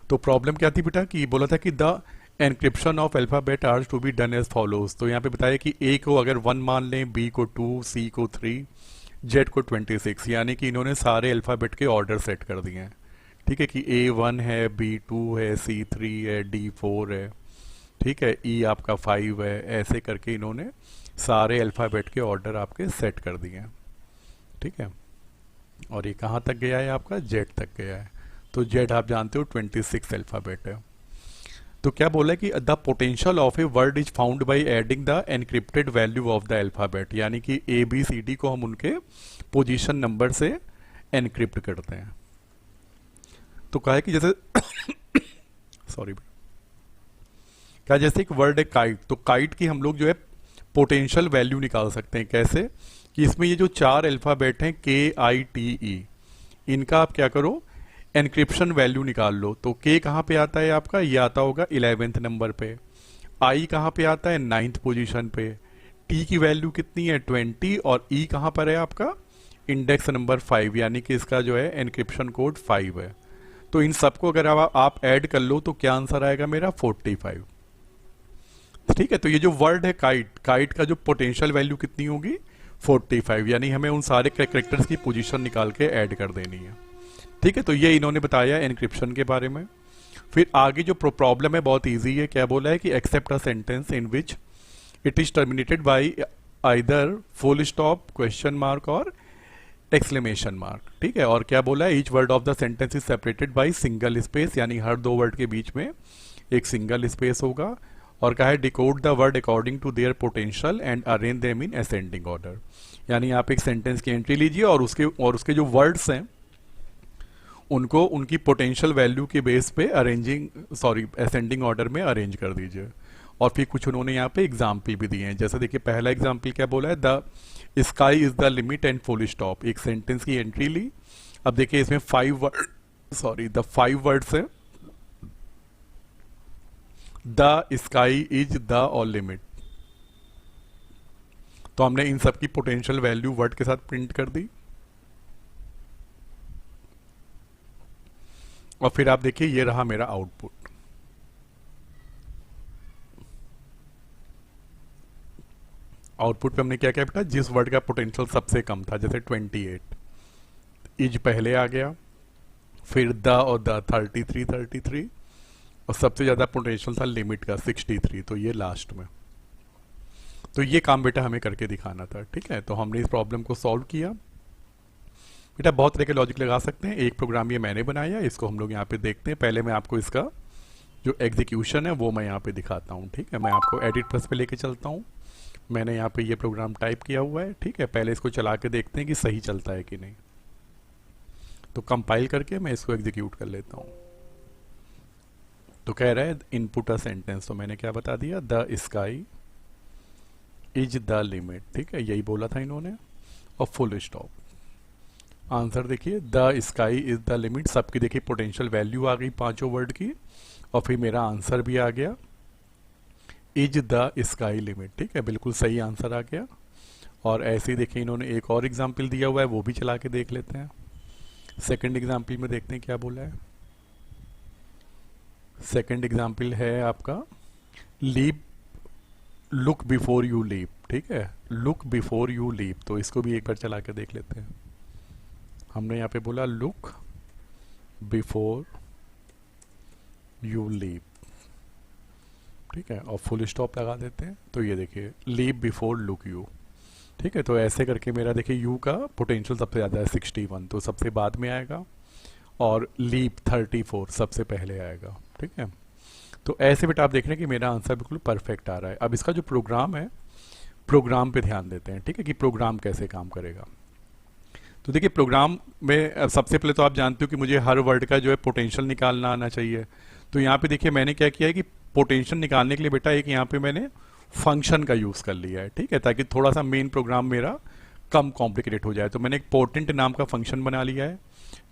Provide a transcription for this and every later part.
तो प्रॉब्लम क्या थी बेटा कि बोला था कि the encryption of alphabet are to be done as follows. तो यहाँ पे बताया कि ए को अगर 1 मान लें, बी को 2, सी को 3, जेड को 26, यानी कि इन्होंने सारे अल्फाबेट के ऑर्डर सेट कर दिए हैं। ठीक है कि ए 1 है, बी 2 है, सी 3 है, डी 4 है, ठीक है, ई आपका 5 है, ऐसे करके इन्होंने सारे अल्फाबेट के ऑर्डर आपके सेट कर दिए हैं। ठीक है, और ये कहाँ तक गया है आपका, जेड तक गया है। तो जेड आप जानते हो 26 अल्फाबेट है। तो क्या बोला है कि the potential of a word is found by adding the encrypted value of the alphabet, यानी कि ए बी सी डी को हम उनके पोजीशन नंबर से एनक्रिप्ट करते हैं। तो कहा है कि जैसे सॉरी, क्या जैसे एक वर्ड है काइट, तो काइट की हम लोग जो है पोटेंशियल वैल्यू निकाल सकते हैं। कैसे कि इसमें ये जो 4 अल्फाबेट हैं KITE, इनका आप क्या करो, एनक्रिप्शन वैल्यू निकाल लो। तो के कहाँ पे आता है आपका, ये आता होगा 11वें नंबर पे। आई कहाँ पे आता है, 9th पोजीशन पे। टी की वैल्यू कितनी है, 20, और ई कहाँ पर है आपका, इंडेक्स नंबर 5, यानी कि इसका जो है एनक्रिप्शन कोड 5 है। तो इन सबको अगर आप ऐड कर लो तो क्या आंसर आएगा मेरा, 45। ठीक है, तो ये जो वर्ड है काइट, काइट का जो पोटेंशियल वैल्यू कितनी होगी, 45, यानी हमें उन सारे कैरेक्टर्स की पोजीशन निकाल के ऐड कर देनी है। ठीक है, तो ये इन्होंने बताया एनक्रिप्शन के बारे में। फिर आगे जो प्रॉब्लम है बहुत इजी है। क्या बोला है कि except a sentence in which it is terminated by either full stop, question mark और एक्सक्लेमेशन मार्क। ठीक है, और क्या बोला है, each word of the sentence is separated by single space, यानी हर 2 वर्ड के बीच में एक सिंगल स्पेस होगा। और कहा है decode the word according to their potential and arrange them in ascending order, यानी आप एक सेंटेंस की एंट्री लीजिए और उसके जो वर्ड्स हैं उनको उनकी पोटेंशियल वैल्यू के बेस पे असेंडिंग ऑर्डर में अरेंज कर दीजिए। और फिर कुछ उन्होंने यहाँ पे एग्जाम्पल भी दिए हैं। जैसे देखिए पहला एग्जाम्पल क्या बोला है, the sky is the limit and full stop. एक सेंटेंस की एंट्री ली। अब देखिए इसमें 5 वर्ड्स हैं, द स्काई इज द और लिमिट। तो हमने इन सब की पोटेंशियल वैल्यू वर्ड के साथ प्रिंट कर दी। और फिर आप देखिए ये रहा मेरा आउटपुट। आउटपुट पे हमने क्या क्या बेटा, जिस वर्ड का पोटेंशियल सबसे कम था, जैसे 28, इज पहले आ गया, फिर द और द 33, और सबसे ज्यादा पोटेंशियल था लिमिट का 63, तो ये लास्ट में। तो ये काम बेटा हमें करके दिखाना था। ठीक है, तो हमने इस प्रॉब्लम को सॉल्व किया। बेटा बहुत तरह के लॉजिक लगा सकते हैं। एक प्रोग्राम ये मैंने बनाया, इसको हम लोग यहाँ पे देखते हैं। पहले मैं आपको इसका जो एग्जीक्यूशन है वो मैं यहाँ पे दिखाता हूँ। ठीक है, मैं आपको एडिट प्लस पे लेके चलता हूँ। मैंने यहाँ पे ये प्रोग्राम टाइप किया हुआ है। ठीक है, पहले इसको चला के देखते हैं कि सही चलता है कि नहीं। तो कंपाइल करके मैं इसको एग्जीक्यूट कर लेता हूँ। तो कह रहा है इनपुट अ सेंटेंस, तो मैंने क्या बता दिया, the sky is the limit. ठीक है, यही बोला था इन्होंने, और फुल स्टॉप। आंसर देखिए, the sky is the limit, सबकी देखिए पोटेंशियल वैल्यू आ गई 5 वर्ड की, और फिर मेरा आंसर भी आ गया, इज द स्काई लिमिट। ठीक है, बिल्कुल सही आंसर आ गया। और ऐसे ही देखिए इन्होंने एक और एग्जाम्पल दिया हुआ है, वो भी चला के देख लेते हैं। सेकंड एग्जाम्पल में देखते हैं क्या बोला है। सेकंड एग्जाम्पल है आपका leap, look before you leap. ठीक है, लुक बिफोर यू लीप, तो इसको भी एक बार चला के देख लेते हैं। हमने यहाँ पे बोला लुक बिफोर यू लीप। ठीक है, और फुल स्टॉप लगा देते हैं। तो ये देखिए लीप बिफोर लुक यू। ठीक है, तो ऐसे करके मेरा देखिए यू का पोटेंशियल सबसे ज़्यादा है 61, तो सबसे बाद में आएगा, और लीप 34 सबसे पहले आएगा। ठीक है, तो ऐसे बेटा आप देख रहे हैं कि मेरा आंसर बिल्कुल परफेक्ट आ रहा है। अब इसका जो प्रोग्राम है, प्रोग्राम पे ध्यान देते हैं। ठीक है, कि प्रोग्राम कैसे काम करेगा। तो देखिए प्रोग्राम में सबसे पहले तो आप जानते हो कि मुझे हर वर्ड का जो है पोटेंशियल निकालना आना चाहिए। तो यहाँ पे देखिए मैंने क्या किया है कि पोटेंशियल निकालने के लिए बेटा एक यहाँ पे मैंने फंक्शन का यूज़ कर लिया है। ठीक है, ताकि थोड़ा सा मेन प्रोग्राम मेरा कम कॉम्प्लिकेटेड हो जाए। तो मैंने एक पोर्टेंट नाम का फंक्शन बना लिया है,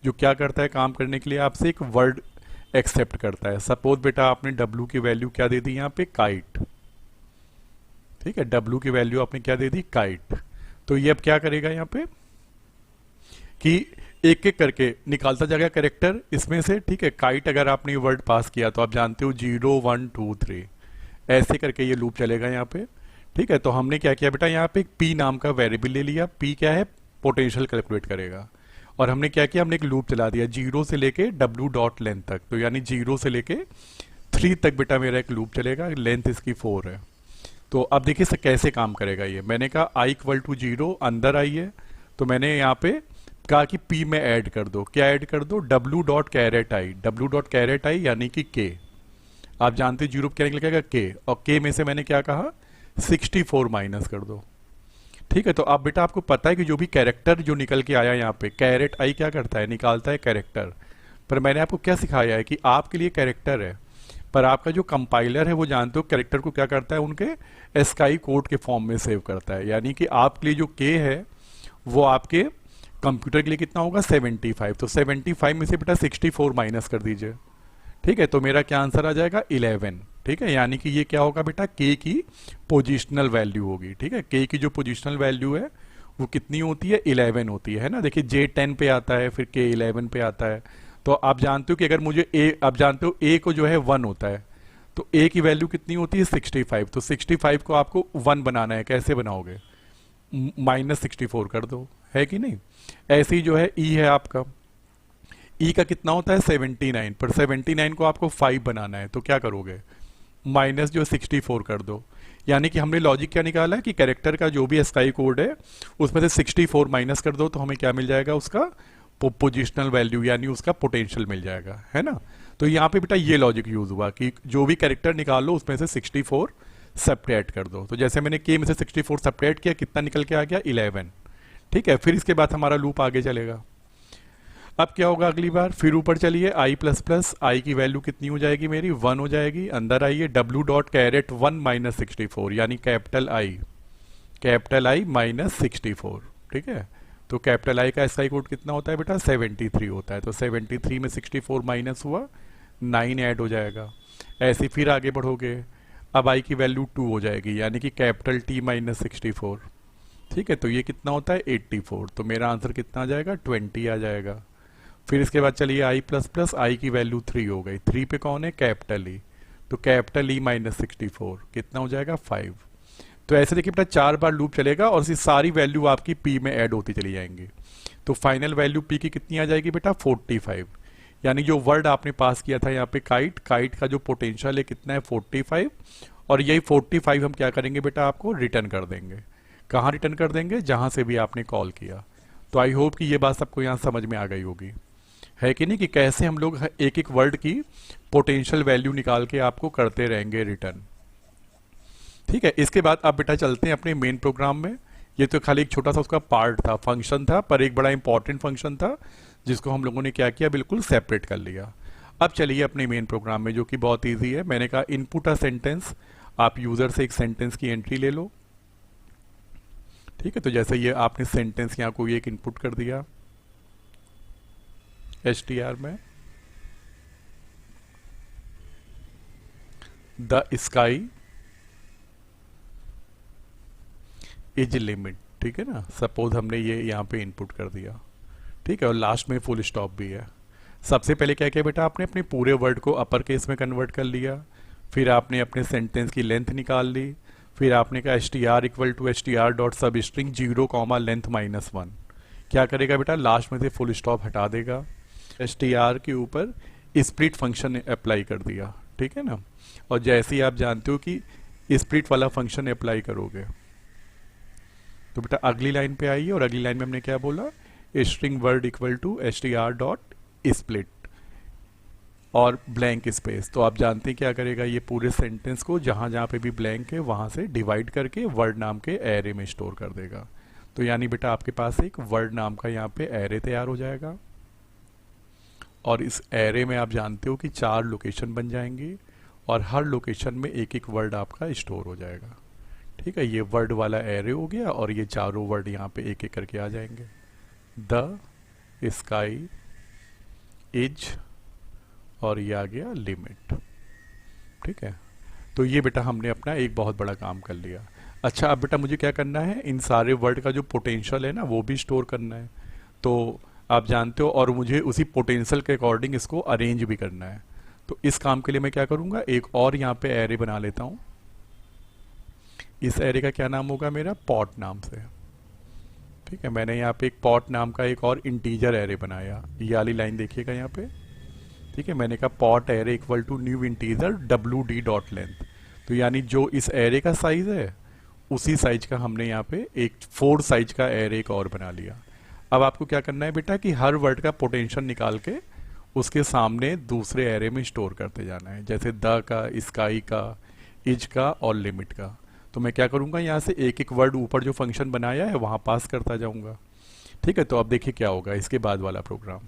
जो क्या करता है, काम करने के लिए आपसे एक वर्ड एक्सेप्ट करता है। सपोज बेटा आपने W की वैल्यू क्या दे दी यहाँ पे, काइट। ठीक है, W की वैल्यू आपने क्या दे दी, काइट। तो ये अब क्या करेगा यहाँ पे कि एक एक करके निकालता जाएगा कैरेक्टर इसमें से, ठीक है। काइट अगर आपने ये वर्ड पास किया तो आप जानते हो 0 1 2 3 ऐसे करके ये लूप चलेगा यहाँ पे, ठीक है। तो हमने क्या किया बेटा, यहाँ पे एक पी नाम का वेरिएबल ले लिया। पी क्या है, पोटेंशियल कैलकुलेट करेगा। और हमने क्या किया, हमने एक लूप चला दिया 0 से लेके डब्ल्यू डॉट लेंथ तक, तो यानी 0 से लेके 3 तक बेटा मेरा एक लूप चलेगा, लेंथ इसकी 4 है। तो अब देखिए कैसे काम करेगा ये। मैंने कहा आई इक्वल टू 0 अंदर आई है, तो मैंने यहाँ पे कहा कि पी में ऐड कर दो। क्या ऐड कर दो, डब्ल्यू डॉट कैरेट आई। डब्ल्यू डॉट कैरेट आई यानी कि के, आप जानते हो 0 क्या निकलेगा के, और के में से मैंने क्या कहा 64 माइनस कर दो, ठीक है। तो अब बेटा आपको पता है कि जो भी कैरेक्टर जो निकल के आया यहाँ पे, कैरेट आई क्या करता है, निकालता है कैरेक्टर। पर मैंने आपको क्या सिखाया है कि आपके लिए कैरेक्टर है, पर आपका जो कंपाइलर है वो जानते हो कैरेक्टर को क्या करता है, उनके स्काई कोड के फॉर्म में सेव करता है। यानी कि आपके लिए जो के है वो आपके कंप्यूटर के लिए कितना होगा 75। तो 75 में से बेटा 64 माइनस कर दीजिए, ठीक है। तो मेरा क्या आंसर आ जाएगा 11, ठीक है। यानी कि ये क्या होगा बेटा, के की पोजिशनल वैल्यू होगी, ठीक है। के की जो पोजिशनल वैल्यू है वो कितनी होती है, 11 होती है ना। देखिए जे 10 पे आता है, फिर के 11 पे आता है। तो आप जानते हो कि अगर मुझे ए, आप जानते हो ए को जो है 1 होता है, तो ए की वैल्यू कितनी होती है 65। तो 65 को आपको 1 बनाना है, कैसे बनाओगे, -64 कर दो, है कि नहीं। ऐसे ही जो है ई है आपका, ई का कितना होता है 79, पर 79 को आपको 5 बनाना है, तो क्या करोगे, माइनस जो 64 कर दो। यानी कि हमने लॉजिक क्या निकाला है कि कैरेक्टर का जो भी स्काई कोड है उसमें से 64 माइनस कर दो, तो हमें क्या मिल जाएगा, उसका पोजिशनल वैल्यू यानी उसका पोटेंशियल मिल जाएगा, है ना। तो यहाँ पे बेटा ये लॉजिक यूज हुआ कि जो भी कैरेक्टर निकाल लो उसमें से 64 सब्ट्रैक्ट कर दो। तो जैसे मैंने के में से 64 सब्ट्रैक्ट किया, कितना निकल के आ गया 11, ठीक है। फिर इसके बाद हमारा लूप आगे चलेगा। अब क्या होगा अगली बार, फिर ऊपर चलिए आई प्लस प्लस, आई की वैल्यू कितनी हो जाएगी मेरी 1 हो जाएगी। अंदर आइए डब्ल्यू डॉट कैरेट 1 माइनस 64 यानी कैपिटल आई माइनस 64, ठीक है। तो कैपिटल आई का स्काई कोड कितना होता है बेटा 73 होता है। तो 73 में 64 माइनस हुआ, 9 ऐड हो जाएगा। ऐसे फिर आगे बढ़ोगे, अब आई की वैल्यू 2 हो जाएगी यानी कि कैपिटल टी माइनस 64, ठीक है। तो ये कितना होता है 84। तो मेरा आंसर कितना आ जाएगा 20 आ जाएगा। फिर इसके बाद चलिए आई प्लस प्लस, आई की वैल्यू 3 हो गई। 3 पे कौन है, कैपिटल ई। तो कैपिटल ई माइनस 64 कितना हो जाएगा 5। तो ऐसे देखिए बेटा 4 बार लूप चलेगा और इसी सारी वैल्यू आपकी पी में ऐड होती चली जाएंगी। तो फाइनल वैल्यू पी की कितनी आ जाएगी बेटा 45। यानी जो वर्ड आपने पास किया था यहाँ पे काइट, काइट का जो पोटेंशियल है कितना है 45, और यही 45 हम क्या करेंगे बेटा आपको रिटर्न कर देंगे। कहाँ रिटर्न कर देंगे, जहाँ से भी आपने कॉल किया। तो आई होप कि ये बात सबको यहाँ समझ में आ गई होगी, है कि नहीं, कि कैसे हम लोग एक एक वर्ड की पोटेंशियल वैल्यू निकाल के आपको करते रहेंगे रिटर्न, ठीक है। इसके बाद अब बेटा चलते हैं अपने मेन प्रोग्राम में। ये तो खाली एक छोटा सा उसका पार्ट था, फंक्शन था, पर एक बड़ा इंपॉर्टेंट फंक्शन था जिसको हम लोगों ने क्या किया, बिल्कुल सेपरेट कर लिया। अब चलिए अपने मेन प्रोग्राम में, जो कि बहुत ईजी है। मैंने कहा इनपुट अ सेंटेंस, आप यूजर से एक सेंटेंस की एंट्री ले लो, ठीक है। तो जैसे ये आपने सेंटेंस यहाँ कोई एक इनपुट कर दिया str में, द स्काई इज लिमिट, ठीक है ना। सपोज हमने ये यहाँ पे इनपुट कर दिया, ठीक है, और लास्ट में फुल स्टॉप भी है। सबसे पहले क्या किया बेटा, आपने अपने पूरे वर्ड को अपर केस में कन्वर्ट कर लिया। फिर आपने अपने सेंटेंस की लेंथ निकाल ली। फिर आपने कहा str equal to str dot substring 0 comma length -1। क्या करेगा बेटा, लास्ट में से फुल स्टॉप हटा देगा। str के ऊपर स्प्लिट फंक्शन अप्लाई कर दिया, ठीक है ना। और जैसे ही आप जानते हो कि स्प्लिट वाला फंक्शन अप्लाई करोगे तो बेटा अगली लाइन पे आइए, और अगली लाइन में हमने क्या बोला, string word equal to str dot split और ब्लैंक स्पेस। तो आप जानते हैं क्या करेगा, ये पूरे सेंटेंस को जहां जहां पे भी ब्लैंक है वहां से डिवाइड करके वर्ड नाम के एरे में स्टोर कर देगा। तो यानी बेटा आपके पास एक वर्ड नाम का यहाँ पे एरे तैयार हो जाएगा, और इस एरे में आप जानते हो कि 4 लोकेशन बन जाएंगी, और हर लोकेशन में एक एक वर्ड आपका स्टोर हो जाएगा, ठीक है। ये वर्ड वाला एरे हो गया, और ये चारों वर्ड यहाँ पे एक एक करके आ जाएंगे, द स्काई इज, और ये आ गया लिमिट, ठीक है। तो ये बेटा हमने अपना एक बहुत बड़ा काम कर लिया। अच्छा अब बेटा मुझे क्या करना है, इन सारे वर्ड का जो पोटेंशियल है ना वो भी स्टोर करना है। तो आप जानते हो, और मुझे उसी पोटेंशियल के अकॉर्डिंग इसको अरेंज भी करना है। तो इस काम के लिए मैं क्या करूंगा, एक और यहाँ पे एरे बना लेता हूँ। इस एरे का क्या नाम होगा, मेरा पॉट नाम से। ठीक है, मैंने यहाँ पे एक पॉट नाम का एक और इंटीजर एरे बनाया, ये वाली लाइन देखिएगा यहाँ पे। ठीक है, मैंने कहा pot array equal to new integer W D dot length. तो यानी जो इस एरे का साइज है उसी साइज का हमने यहाँ पे एक 4 साइज का एरे एक और बना लिया। अब आपको क्या करना है बेटा कि हर वर्ड का पोटेंशियल निकाल के उसके सामने दूसरे एरे में स्टोर करते जाना है, जैसे द का, स्काई का, इज का और लिमिट का। तो मैं क्या करूंगा, यहाँ से एक एक वर्ड ऊपर जो फंक्शन बनाया है वहां पास करता जाऊंगा। ठीक है, तो अब देखिए क्या होगा इसके बाद वाला प्रोग्राम।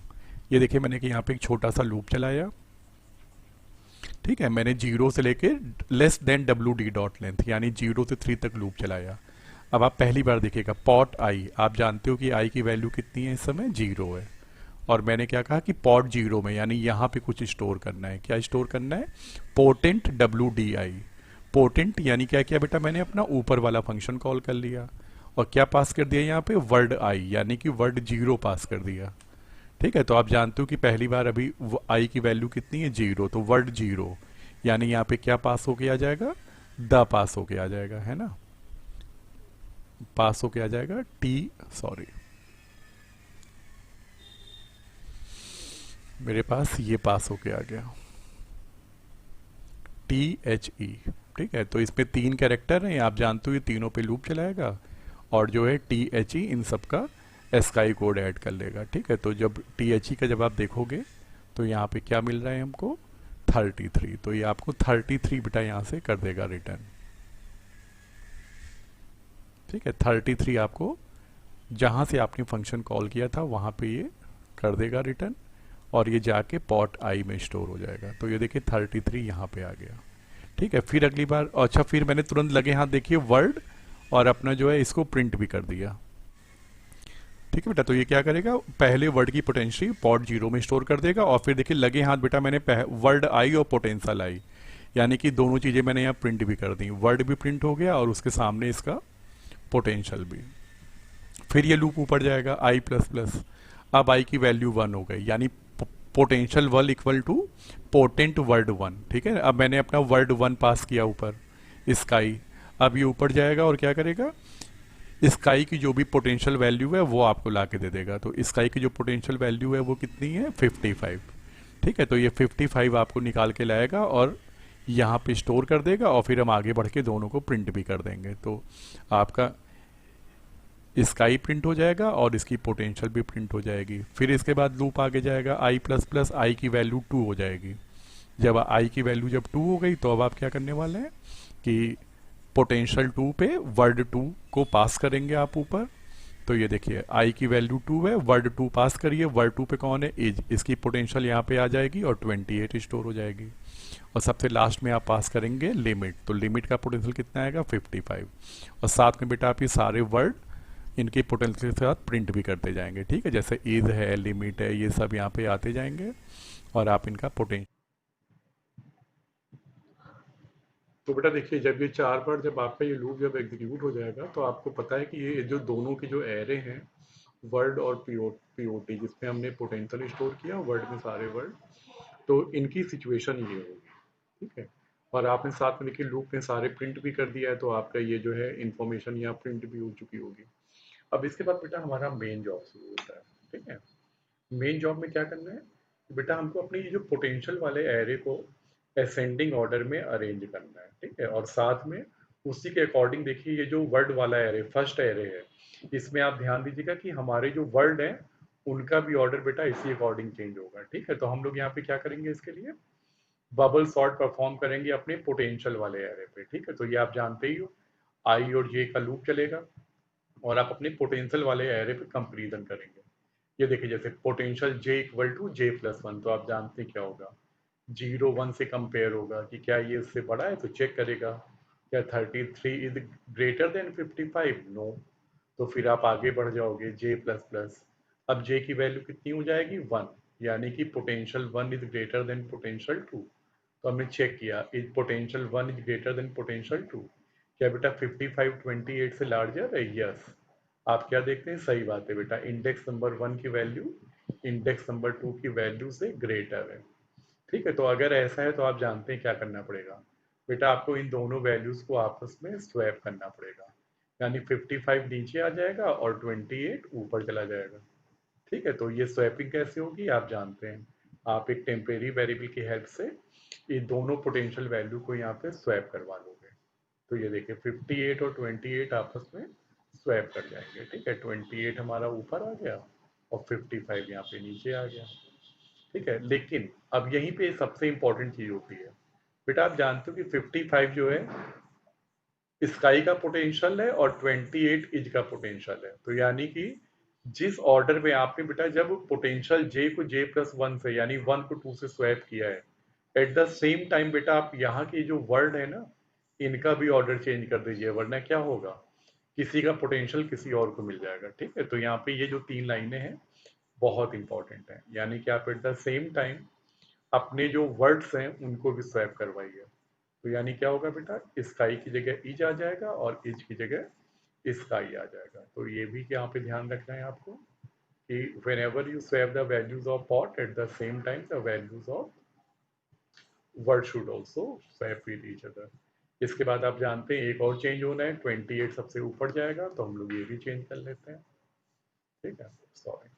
ये देखिए मैंने कि यहाँ पे एक छोटा सा लूप चलाया। ठीक है, मैंने 0 से लेके less than W D dot length यानी 0 से 3 तक लूप चलाया। अब आप पहली बार देखिएगा पॉट आई, आप जानते हो कि आई की वैल्यू कितनी है, इस समय 0 है। और मैंने क्या कहा कि पॉट 0 में यानी यहाँ पे कुछ स्टोर करना है। क्या स्टोर करना है, potent W D I. Potent यानी क्या किया बेटा, मैंने अपना ऊपर वाला फंक्शन कॉल कर लिया और क्या पास कर दिया यहाँ पे, वर्ड आई यानी कि वर्ड 0 पास कर दिया। ठीक है, तो आप जानते हो कि पहली बार अभी आई की वैल्यू कितनी है, 0, तो वर्ड 0 यानी यहाँ पे क्या पास होके आ जाएगा, द पास होके आ जाएगा, है ना, पास होके आ जाएगा टी, सॉरी मेरे पास ये पास होके आ गया THE। ठीक है, तो इसमें 3 कैरेक्टर हैं, आप जानते हो ये तीनों पे लूप चलाएगा और जो है THE इन सब का एस्काई कोड ऐड कर लेगा। ठीक है, तो जब THE का जब आप देखोगे तो यहाँ पे क्या मिल रहा है हमको, 33। तो ये आपको 33 बेटा यहाँ से कर देगा रिटर्न। ठीक है, 33 आपको जहाँ से आपने फंक्शन कॉल किया था वहाँ पे ये कर देगा रिटर्न और ये जाके पॉट आई में स्टोर हो जाएगा। तो ये देखिए 33 यहाँ पे आ गया। ठीक है, फिर अगली बार, अच्छा फिर मैंने तुरंत लगे हाथ देखिए वर्ड और अपना जो है इसको प्रिंट भी कर दिया। ठीक है बेटा, तो ये क्या करेगा, पहले वर्ड की पोटेंशियल पॉट 0 में स्टोर कर देगा और फिर देखिए लगे हाथ बेटा मैंने वर्ड आई और पोटेंशियल आई यानी कि दोनों चीजें मैंने यहाँ प्रिंट भी कर दी, वर्ड भी प्रिंट हो गया और उसके सामने इसका पोटेंशियल भी। फिर ये लूप ऊपर जाएगा आई प्लस प्लस, अब आई की वैल्यू 1 हो गई यानी potential word equal to potent word 1। ठीक है, अब मैंने अपना वर्ड 1 पास किया ऊपर, स्काई। अब ये ऊपर जाएगा और क्या करेगा, स्काई की जो भी पोटेंशियल वैल्यू है वो आपको ला के दे देगा। तो स्काई की जो पोटेंशियल वैल्यू है वो कितनी है, 55। ठीक है, तो ये 55 आपको निकाल के लाएगा और यहाँ पे स्टोर कर देगा और फिर हम आगे बढ़ के दोनों को प्रिंट भी कर देंगे। तो आपका स्काई प्रिंट हो जाएगा और इसकी पोटेंशियल भी प्रिंट हो जाएगी। फिर इसके बाद लूप आगे जाएगा आई प्लस प्लस, आई की वैल्यू 2 हो जाएगी। जब आई की वैल्यू जब 2 हो गई तो अब आप क्या करने वाले हैं कि पोटेंशियल 2 पे वर्ड 2 को पास करेंगे आप ऊपर। तो ये देखिए आई की वैल्यू 2 है, वर्ड 2 पास करिए, वर्ड 2 पे कौन है, एज, इसकी पोटेंशियल यहाँ पे आ जाएगी और 28 स्टोर हो जाएगी। और सबसे लास्ट में आप पास करेंगे लिमिट, तो लिमिट का पोटेंशियल कितना आएगा, 55। और साथ में बेटा आप ये सारे वर्ड इनके पोटेंशियल के साथ प्रिंट भी करते जाएंगे। ठीक है, जैसे इज है, लिमिट है, ये सब यहाँ पे आते जाएंगे और आप इनका पोटेंशियल। तो बेटा देखिए जब ये 4 बार जब आपका ये लूप जब एग्जीक्यूट हो जाएगा तो आपको पता है कि ये जो दोनों के जो एरे हैं, वर्ड और पीओटी, जिसमें हमने पोटेंशियल स्टोर किया वर्ड में सारे वर्ड, तो इनकी सिचुएशन ये होगी। ठीक है, और आपने साथ में देखिए लूप में सारे प्रिंट भी कर दिया है, तो आपका ये जो है इंफॉर्मेशन यहाँ प्रिंट भी हो चुकी होगी। अब इसके बाद बेटा हमारा मेन जॉब शुरू होता है। ठीक है, मेन जॉब में क्या करना है बेटा, हमको अपनी ये जो पोटेंशियल वाले एरे को असेंडिंग ऑर्डर में अरेंज करना है। ठीक है, और साथ में उसी के अकॉर्डिंग देखिए ये जो वर्ड वाला एरे फर्स्ट एरे है, इसमें आप ध्यान दीजिएगा कि हमारे जो वर्ड हैं उनका भी ऑर्डर बेटा इसी अकॉर्डिंग चेंज होगा। ठीक है, तो हम लोग यहाँ पे क्या करेंगे, इसके लिए बबल सॉर्ट परफॉर्म करेंगे अपने पोटेंशियल वाले एरे पे। ठीक है, तो ये आप जानते ही हो, आई और जे का लूप चलेगा और आप अपने पोटेंशियल वाले एरे पे कंपेरिजन करेंगे। ये देखिए जैसे potential J equal to J plus 1, तो आप जानते हैं क्या होगा, 0 1 से कंपेयर होगा कि क्या ये इससे बड़ा है, तो चेक करेगा क्या 33 इज ग्रेटर देन 55, नो, तो फिर आप आगे बढ़ जाओगे J प्लस प्लस। अब J की वैल्यू कितनी हो जाएगी, 1, यानी कि potential 1 is greater than potential 2। तो हमने चेक किया is potential 1 is greater than potential 2, क्या बेटा 55 28 से लार्जर है, यस। आप क्या देखते हैं, सही बात है बेटा, इंडेक्स नंबर 1 की वैल्यू इंडेक्स नंबर 2 की वैल्यू से ग्रेटर है। ठीक है, तो अगर ऐसा है तो आप जानते हैं क्या करना पड़ेगा। बेटा आपको इन दोनों वैल्यूज को आपस में स्वैप करना पड़ेगा, यानी 55 नीचे आ जाएगा और 28 ऊपर चला जाएगा। ठीक है, तो ये स्वैपिंग कैसे होगी आप जानते हैं। आप एक टेम्परेरी वेरिएबल की हेल्प से ये दोनों पोटेंशियल वैल्यू को यहाँ पे स्वैप करवा लोगे। तो ये देखिए 58 और 28 आपस में स्वैप कर जाएंगे। ठीक है, 28 हमारा ऊपर आ गया और 55 यहाँ पे नीचे आ गया। ठीक है, लेकिन अब यहीं पे सबसे इंपॉर्टेंट चीज होती है। बेटा आप जानते हो कि 55 जो है स्काई का पोटेंशियल है और 28 इज का पोटेंशियल है। तो यानी कि जिस ऑर्डर में आपने बेटा जब पोटेंशियल जे को जे प्लस वन से यानी वन को टू से स्वैप किया है, एट द सेम टाइम बेटा आप यहाँ की जो वर्ड है ना, इनका भी ऑर्डर चेंज कर दीजिए, वरना क्या होगा, किसी का पोटेंशियल किसी और को मिल जाएगा। ठीक है, तो यहाँ पे ये जो तीन लाइनें हैं बहुत इंपॉर्टेंट है, यानी कि आप एट द सेम टाइम अपने जो वर्ड्स हैं उनको भी स्वैप करवाइए। तो यानी क्या होगा बेटा, स्काई की जगह इज आ जाएगा और इज की जगह स्काई आ जाएगा। तो ये भी यहाँ पे ध्यान रखना है आपको कि whenever you swap the values of pot at the same time the values of word should also swap with each other। इसके बाद आप जानते हैं एक और चेंज होना है, 28 सबसे ऊपर जाएगा, तो हम लोग ये भी चेंज कर लेते हैं। ठीक है, सॉरी।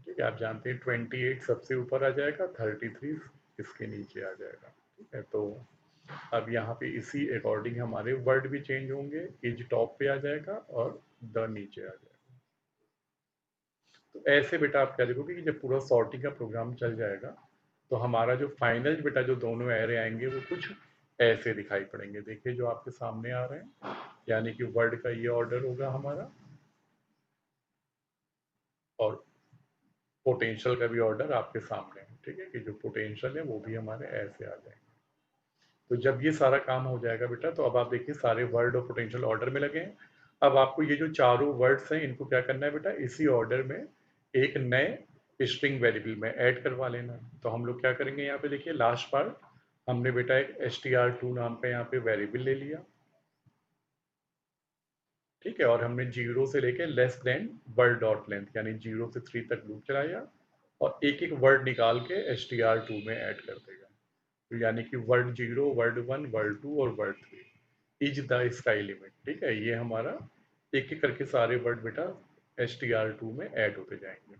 ठीक है, आप जानते हैं 28 सबसे ऊपर आ जाएगा, 33 इसके नीचे आ जाएगा। ठीक है, तो अब यहाँ पे इसी अकॉर्डिंग हमारे वर्ड भी चेंज होंगे, इज टॉप पे आ जाएगा और द नीचे आ जाएगा। तो ऐसे बेटा आप क्या देखोगे कि जब पूरा सॉर्टिंग का प्रोग्राम चल जाएगा तो हमारा जो फाइनल बेटा जो दोनों एरे आएंगे वो कुछ ऐसे दिखाई पड़ेंगे। देखिए जो आपके सामने आ रहे हैं, यानी कि वर्ड का ये ऑर्डर होगा हमारा और पोटेंशियल का भी ऑर्डर आपके सामने है। ठीक है, कि जो पोटेंशियल है वो भी हमारे ऐसे आ जाएंगे। तो जब ये सारा काम हो जाएगा बेटा, तो अब आप देखिए सारे वर्ड और पोटेंशियल ऑर्डर में लगे हैं। अब आपको ये जो चारों वर्ड्स हैं इनको क्या करना है बेटा, इसी ऑर्डर में एक नए स्ट्रिंग वेरिएबल में ऐड करवा लेना। तो हम लोग क्या करेंगे, यहाँ पे देखिए लास्ट पार्ट हमने बेटा एक str2 नाम का यहाँ पे वेरिएबल ले लिया। ठीक है, और हमने जीरो से लेके less than word dot length यानी 0 से 3 तक लूप चलाया और एक एक वर्ड निकाल के str2 में ऐड कर देगा। तो यानी कि word zero, word one, word two और word three is the sky limit. ठीक है, ये हमारा एक एक करके सारे वर्ड बेटा str2 में ऐड होते जाएंगे।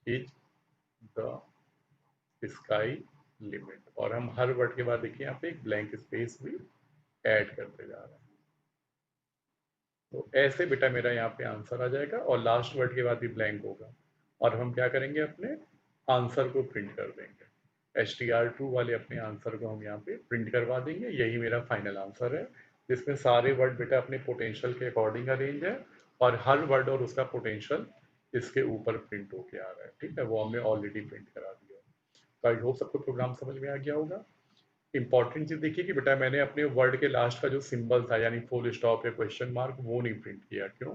इज द स्काई लिमिट, और हम हर वर्ड के बाद देखिए यहाँ पे एक ब्लैंक स्पेस भी ऐड करते जा रहे हैं। तो ऐसे बेटा मेरा यहाँ पे आंसर आ जाएगा और लास्ट वर्ड के बाद भी ब्लैंक होगा और हम क्या करेंगे, अपने आंसर को प्रिंट कर देंगे। str2 वाले अपने आंसर को हम यहाँ पे प्रिंट करवा देंगे। यही मेरा फाइनल आंसर है जिसमें सारे वर्ड बेटा अपने पोटेंशियल के अकॉर्डिंग अरेंज है और हर वर्ड और उसका पोटेंशियल इसके ऊपर प्रिंट होके आ रहा है। ठीक है, वो हमने ऑलरेडी प्रिंट करा दिया। तो आई होप सबको प्रोग्राम समझ में आ गया होगा। इंपॉर्टेंट चीज देखिए कि बेटा मैंने अपने वर्ड के लास्ट का जो सिंबल था यानी फुल स्टॉप या क्वेश्चन मार्क वो नहीं प्रिंट किया। क्यों?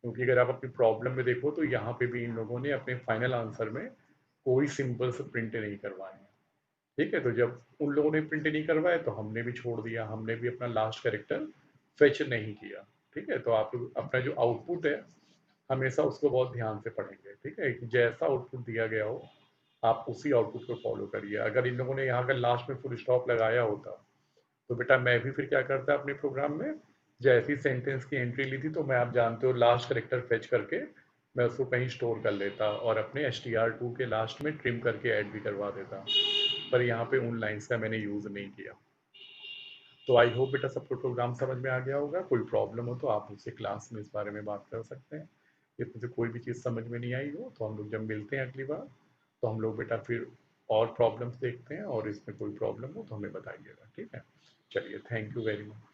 क्योंकि अगर आप अपनी प्रॉब्लम में देखो तो यहाँ पे भी इन लोगों ने अपने फाइनल आंसर में कोई सिंबल से प्रिंट नहीं करवाए हैं। ठीक है, तो जब उन लोगों ने प्रिंट नहीं करवाए तो हमने भी छोड़ दिया, हमने भी अपना लास्ट कैरेक्टर फेच नहीं किया। ठीक है, तो आप अपना जो आउटपुट है हमेशा उसको बहुत ध्यान से पढ़ेंगे। ठीक है, कि जैसा आउटपुट दिया गया हो आप उसी आउटपुट को फॉलो करिए। अगर इन लोगों ने यहाँ का लास्ट में फुल स्टॉप लगाया होता तो बेटा मैं भी फिर क्या करता अपने प्रोग्राम में, जैसी सेंटेंस की एंट्री ली थी तो मैं, आप जानते हो, लास्ट करेक्टर फेच करके मैं उसको कहीं स्टोर कर लेता और अपने str2 के लास्ट में ट्रिम करके ऐड भी करवा देता। पर यहाँ पे उन लाइन्स का मैंने यूज़ नहीं किया। तो आई होप बेटा सबको प्रोग्राम समझ में आ गया होगा। कोई प्रॉब्लम हो तो आप मुझसे क्लास में इस बारे में बात कर सकते हैं। इसमें से कोई भी चीज़ समझ में नहीं आई हो तो हम लोग जब मिलते हैं अगली बार तो हम लोग बेटा फिर और प्रॉब्लम्स देखते हैं और इसमें कोई प्रॉब्लम हो तो हमें बताइएगा। ठीक है, चलिए, थैंक यू वेरी मच।